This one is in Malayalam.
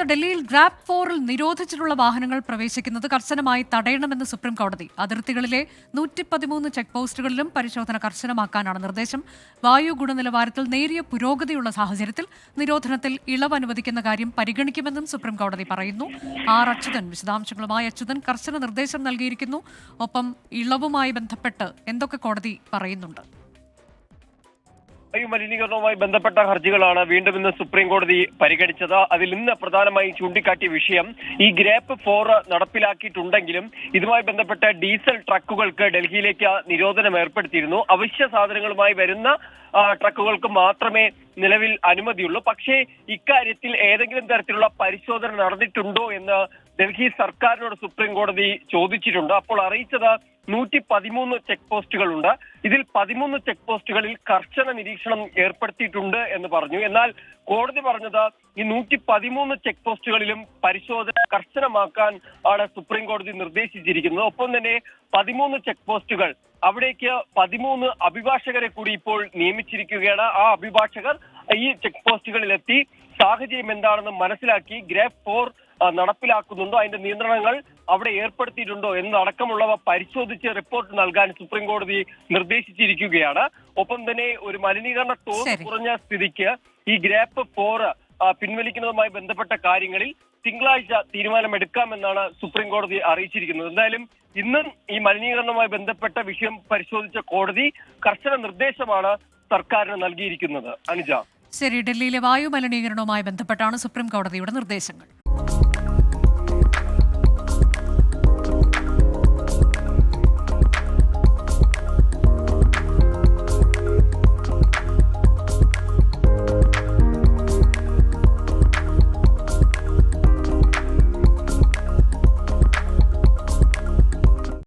ഡൽഹിയിൽ ഗ്രാബ് 4 നിരോധിച്ചിട്ടുള്ള വാഹനങ്ങൾ പ്രവേശിക്കുന്നത് കർശനമായി തടയണമെന്ന് സുപ്രീം കോടതി. അതിർത്തികളിലെ 113 ചെക്ക് പോസ്റ്റുകളിലും പരിശോധന കർശനമാക്കാനാണ് നിർദ്ദേശം. വായു ഗുണനിലവാരത്തിൽ നേരിയ പുരോഗതിയുള്ള സാഹചര്യത്തിൽ നിരോധനത്തിൽ ഇളവ് അനുവദിക്കുന്ന കാര്യം പരിഗണിക്കുമെന്നും സുപ്രീം കോടതി പറയുന്നു. ആർ അച്യുതൻ വിശദാംശങ്ങളുമായി. അച്യുതൻ, കർശന നിർദ്ദേശം നൽകിയിരിക്കുന്നു. ഒപ്പം ഇളവുമായി ബന്ധപ്പെട്ട് എന്തൊക്കെ കോടതി പറയുന്നുണ്ട്? വായു മലിനീകരണവുമായി ബന്ധപ്പെട്ട ഹർജികളാണ് വീണ്ടും ഇന്ന് സുപ്രീം കോടതി പരിഗണിച്ചത്. അതിൽ ഇന്ന് പ്രധാനമായും ചൂണ്ടിക്കാട്ടിയ വിഷയം ഈ ഗ്രാപ്പ് 4 നടപ്പിലാക്കിയിട്ടുണ്ടെങ്കിലും ഇതുമായി ബന്ധപ്പെട്ട ഡീസൽ ട്രക്കുകൾക്ക് ഡൽഹിയിലേക്ക് നിരോധനം ഏർപ്പെടുത്തിയിരുന്നു. അവശ്യ സാധനങ്ങളുമായി വരുന്ന ട്രക്കുകൾക്ക് മാത്രമേ നിലവിൽ അനുമതിയുള്ളൂ. പക്ഷേ ഇക്കാര്യത്തിൽ ഏതെങ്കിലും തരത്തിലുള്ള പരിശോധന നടന്നിട്ടുണ്ടോ എന്ന് ഡൽഹി സർക്കാരിനോട് സുപ്രീം കോടതി ചോദിച്ചിട്ടുണ്ട്. അപ്പോൾ അറിയിച്ചത് 113 ചെക്ക് പോസ്റ്റുകളുണ്ട്. ഇതിൽ 13 ചെക്ക് പോസ്റ്റുകളിൽ കർശന നിരീക്ഷണം ഏർപ്പെടുത്തിയിട്ടുണ്ട് എന്ന് പറഞ്ഞു. എന്നാൽ കോടതി പറഞ്ഞത് ഈ 113 ചെക്ക് പോസ്റ്റുകളിലും പരിശോധന കർശനമാക്കാൻ ആണ് സുപ്രീം കോടതി നിർദ്ദേശിച്ചിരിക്കുന്നത്. ഒപ്പം തന്നെ 13 ചെക്ക് പോസ്റ്റുകൾ അവിടേക്ക് 13 അഭിഭാഷകരെ കൂടി ഇപ്പോൾ നിയമിച്ചിരിക്കുകയാണ്. ആ അഭിഭാഷകർ ഈ ചെക്ക് പോസ്റ്റുകളിലെത്തി സാഹചര്യം എന്താണെന്ന് മനസ്സിലാക്കി ഗ്രാപ്പ് 4 നടപ്പിലാക്കുന്നുണ്ടോ, അതിന്റെ നിയന്ത്രണങ്ങൾ അവിടെ ഏർപ്പെടുത്തിയിട്ടുണ്ടോ എന്നതടക്കമുള്ളവ പരിശോധിച്ച് റിപ്പോർട്ട് നൽകാൻ സുപ്രീം കോടതി നിർദ്ദേശിച്ചിരിക്കുകയാണ്. ഒപ്പം തന്നെ ഒരു മലിനീകരണ തോത് കുറഞ്ഞ സ്ഥിതിക്ക് ഈ ഗ്രാപ്പ് 4 പിൻവലിക്കുന്നതുമായി ബന്ധപ്പെട്ട കാര്യങ്ങളിൽ തിങ്കളാഴ്ച തീരുമാനമെടുക്കാമെന്നാണ് സുപ്രീം കോടതി അറിയിച്ചിരിക്കുന്നത്. എന്തായാലും ഇന്നും ഈ മലിനീകരണവുമായി ബന്ധപ്പെട്ട വിഷയം പരിശോധിച്ച കോടതി കർശന നിർദ്ദേശമാണ് സർക്കാരിന് നൽകിയിരിക്കുന്നത്. അനുജ, ശരി, ഡൽഹിയിലെ വായു മലിനീകരണവുമായി ബന്ധപ്പെട്ടാണ് സുപ്രീം കോടതിയുടെ നിർദ്ദേശങ്ങൾ.